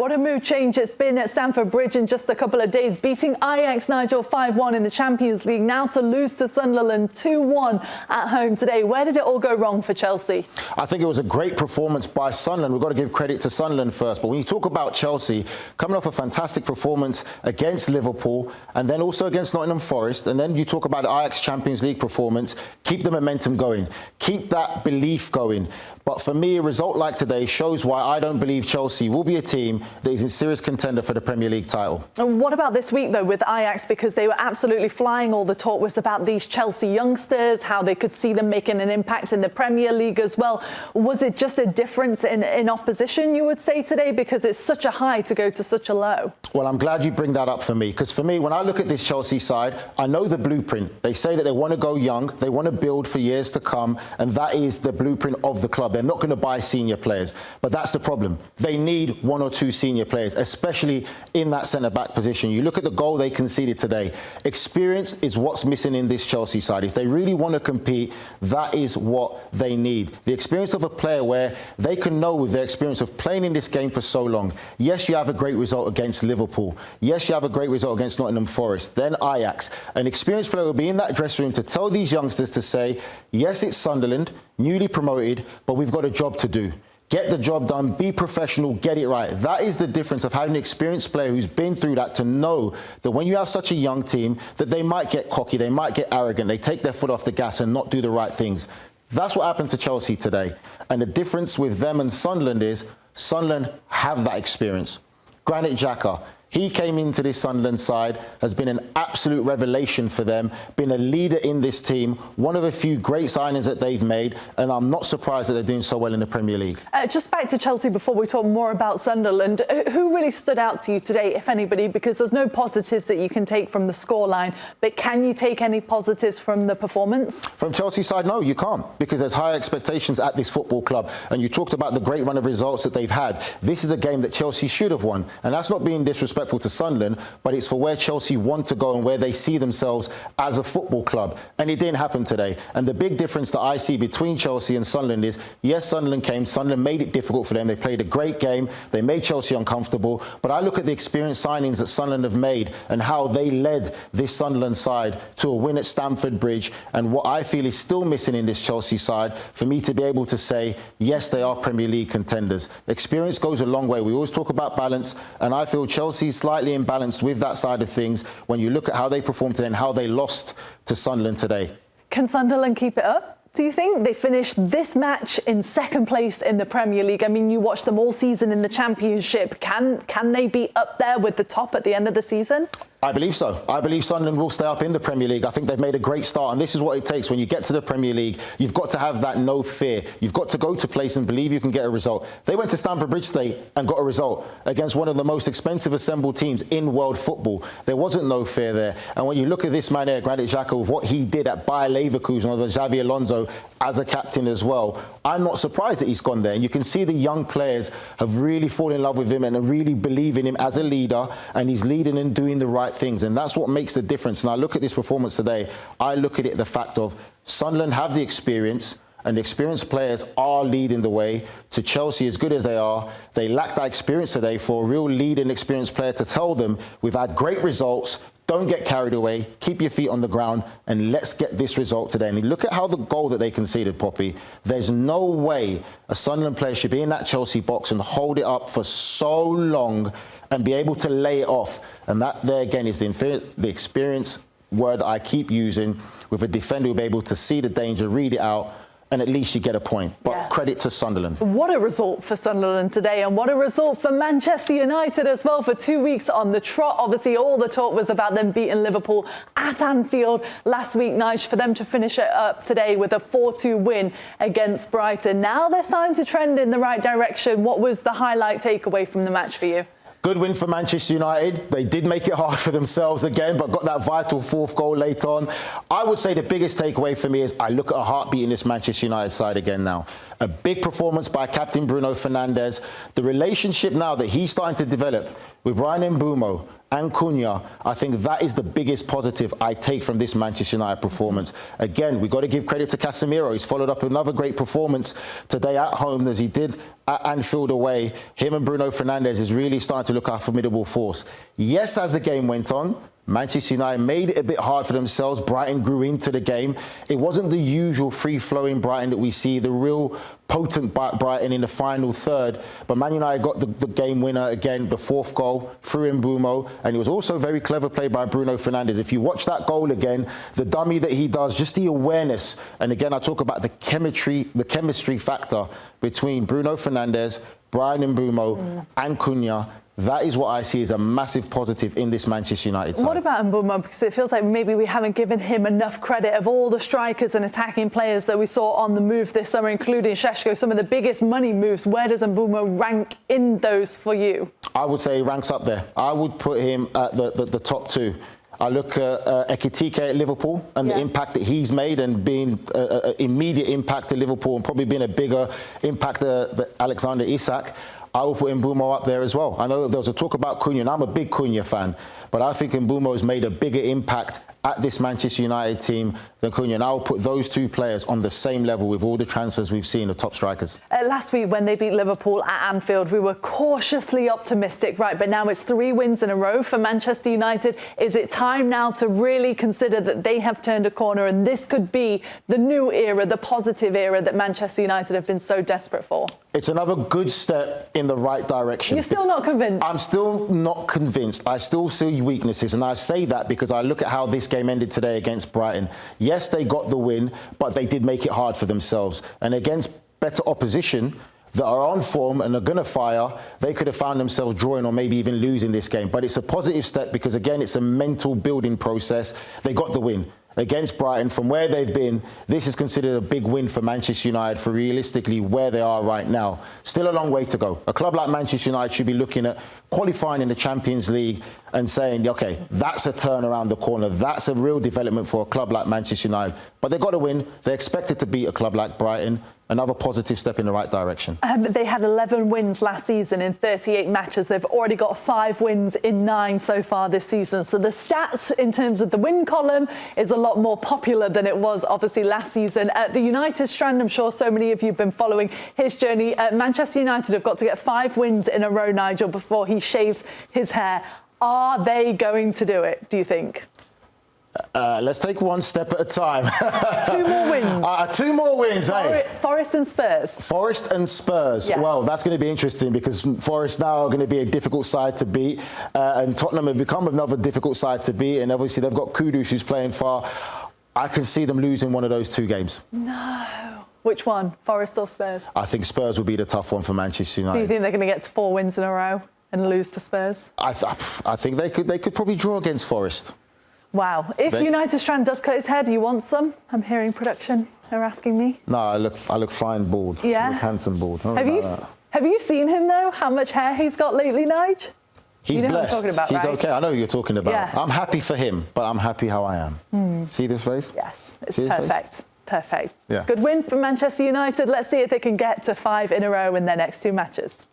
What a mood change it's been at Stamford Bridge in just a couple of days, beating Ajax, Nigel, 5-1 in the Champions League, now to lose to Sunderland 2-1 at home today. Where did it all go wrong for Chelsea? I think it was a great performance by Sunderland. We've got to give credit to Sunderland first. But when you talk about Chelsea, coming off a fantastic performance against Liverpool and then also against Nottingham Forest, and then you talk about the Ajax Champions League performance, keep the momentum going, keep that belief going. But for me, a result like today shows why I don't believe Chelsea will be a team that is a serious contender for the Premier League title. And what about this week, though, with Ajax? Because they were absolutely flying. All the talk was about these Chelsea youngsters, how they could see them making an impact in the Premier League as well. Was it just a difference in opposition, you would say, today? Because it's such a high to go to such a low. Well, I'm glad you bring that up for me. Because for me, when I look at this Chelsea side, I know the blueprint. They say that they want to go young, they want to build for years to come, and that is the blueprint of the club. They're not going to buy senior players, but that's the problem. They need one or two senior players, especially in that centre-back position. You look at the goal they conceded today. Experience is what's missing in this Chelsea side. If they really want to compete, that is what they need. The experience of a player where they can know with their experience of playing in this game for so long. Yes, you have a great result against Liverpool. Yes, you have a great result against Nottingham Forest. Then Ajax. An experienced player will be in that dressing room to tell these youngsters to say, yes, it's Sunderland, newly promoted, but we've got a job to do. Get the job done, be professional, get it right. That is the difference of having an experienced player who's been through that, to know that when you have such a young team, that they might get cocky, they might get arrogant, they take their foot off the gas and not do the right things. That's what happened to Chelsea today. And the difference with them and Sunderland is Sunderland have that experience. Granit Xhaka, he came into this Sunderland side, has been an absolute revelation for them, been a leader in this team, one of a few great signings that they've made, and I'm not surprised that they're doing so well in the Premier League. Just back to Chelsea before we talk more about Sunderland. Who really stood out to you today, if anybody? Because there's no positives that you can take from the scoreline, but can you take any positives from the performance? From Chelsea's side, no, you can't, because there's high expectations at this football club, and you talked about the great run of results that they've had. This is a game that Chelsea should have won, and that's not being disrespectful to Sunderland, but it's for where Chelsea want to go and where they see themselves as a football club. And it didn't happen today. And the big difference that I see between Chelsea and Sunderland is, yes, Sunderland came, Sunderland made it difficult for them. They played a great game. They made Chelsea uncomfortable. But I look at the experienced signings that Sunderland have made and how they led this Sunderland side to a win at Stamford Bridge. And what I feel is still missing in this Chelsea side, for me to be able to say, yes, they are Premier League contenders. Experience goes a long way. We always talk about balance, and I feel Chelsea's slightly imbalanced with that side of things when you look at how they performed today and how they lost to Sunderland today. Can Sunderland keep it up, do you think? They finished this match in second place in the Premier League. I mean, you watched them all season in the Championship. Can they be up there with the top at the end of the season? I believe so. I believe Sunderland will stay up in the Premier League. I think they've made a great start, and this is what it takes. When you get to the Premier League, you've got to have that no fear. You've got to go to place and believe you can get a result. They went to Stamford Bridge today and got a result against one of the most expensive assembled teams in world football. There wasn't no fear there. And when you look at this man here, Granit Xhaka, with what he did at Bayer Leverkusen under Xabi Alonso as a captain as well, I'm not surprised that he's gone there. And you can see the young players have really fallen in love with him and really believe in him as a leader, and he's leading and doing the right things. And that's what makes the difference. And I look at this performance today, I look at it the fact of Sunderland have the experience, and the experienced players are leading the way. To Chelsea, as good as they are, they lack that experience today for a real lead and experienced player to tell them, we've had great results, don't get carried away, keep your feet on the ground, and let's get this result today. And you look at how the goal that they conceded, Poppy, there's no way a Sunderland player should be in that Chelsea box and hold it up for so long and be able to lay it off. And that there again is the experience word that I keep using, with a defender who'll be able to see the danger, read it out, and at least you get a point. But credit to Sunderland. What a result for Sunderland today, and what a result for Manchester United as well, for 2 weeks on the trot. Obviously, all the talk was about them beating Liverpool at Anfield last week, Nige, for them to finish it up today with a 4-2 win against Brighton. Now they're starting to trend in the right direction. What was the highlight takeaway from the match for you? Good win for Manchester United. They did make it hard for themselves again, but got that vital fourth goal late on. I would say the biggest takeaway for me is I look at a heartbeat in this Manchester United side again now. A big performance by captain Bruno Fernandes. The relationship now that he's starting to develop with Mbeumo and Cunha, I think that is the biggest positive I take from this Manchester United performance. Again, we've got to give credit to Casemiro. He's followed up another great performance today at home as he did at Anfield away. Him and Bruno Fernandes is really starting to look like a formidable force. Yes, as the game went on, Manchester United made it a bit hard for themselves. Brighton grew into the game. It wasn't the usual free-flowing Brighton that we see, the real potent Brighton in the final third. But Man United got the game winner again, the fourth goal through Mbeumo. And it was also very clever play by Bruno Fernandes. If you watch that goal again, the dummy that he does, just the awareness. And again, I talk about the chemistry factor between Bruno Fernandes, Brian Mbeumo and Cunha. That is what I see as a massive positive in this Manchester United side. What about Mbeumo? Because it feels like maybe we haven't given him enough credit of all the strikers and attacking players that we saw on the move this summer, including Šeško, some of the biggest money moves. Where does Mbeumo rank in those for you? I would say he ranks up there. I would put him at the top two. I look at Ekitike at Liverpool and the impact that he's made and being an immediate impact to Liverpool and probably being a bigger impact to Alexander Isak. I will put Mbeumo up there as well. I know there was a talk about Cunha, and I'm a big Cunha fan, but I think Mbeumo has made a bigger impact at this Manchester United team than Cunha, and I'll put those two players on the same level with all the transfers we've seen of top strikers. Last week when they beat Liverpool at Anfield, we were cautiously optimistic, right? But now it's 3 wins in a row for Manchester United. Is it time now to really consider that they have turned a corner and this could be the new era, the positive era that Manchester United have been so desperate for? It's another good step in the right direction. You're still not convinced? I'm still not convinced. I still see weaknesses, and I say that because I look at how this game ended today against Brighton. Yes, they got the win, but they did make it hard for themselves. And against better opposition that are on form and are going to fire, they could have found themselves drawing or maybe even losing this game. But it's a positive step because, again, it's a mental building process. They got the win against Brighton. From where they've been, this is considered a big win for Manchester United for realistically where they are right now. Still a long way to go. A club like Manchester United should be looking at qualifying in the Champions League and saying, OK, that's a turn around the corner. That's a real development for a club like Manchester United. But they've got to win. They're expected to beat a club like Brighton. Another positive step in the right direction. They had 11 wins last season in 38 matches. They've already got 5 wins in 9 so far this season. So the stats in terms of the win column is a lot more popular than it was, obviously, last season. At the United Strand, I'm sure so many of you have been following his journey. Manchester United have got to get 5 wins in a row, Nigel, before he shaves his hair. Are they going to do it, do you think? Let's take one step at a time. 2 more wins. 2 more wins, eh? Forest and Spurs. Forest and Spurs. Yeah. Well, that's going to be interesting because Forest now are going to be a difficult side to beat. And Tottenham have become another difficult side to beat. And obviously they've got Kudus who's playing far. I can see them losing one of those 2 games. No. Which one? Forest or Spurs? I think Spurs will be the tough one for Manchester United. So you think they're going to get to 4 wins in a row and lose to Spurs? I think they could probably draw against Forest. Wow. If United Strand does cut his hair, do you want some? I'm hearing production. They're asking me. No, I look fine bald. Yeah. I look handsome bald. Have you seen him, though? How much hair he's got lately, Nige? He's you know blessed. What I'm talking about, He's right? okay. I know who you're talking about. Yeah. I'm happy for him, but I'm happy how I am. See this face? Yes. It's See perfect. Perfect. Yeah. Good win for Manchester United. Let's see if they can get to 5 in a row in their next 2 matches.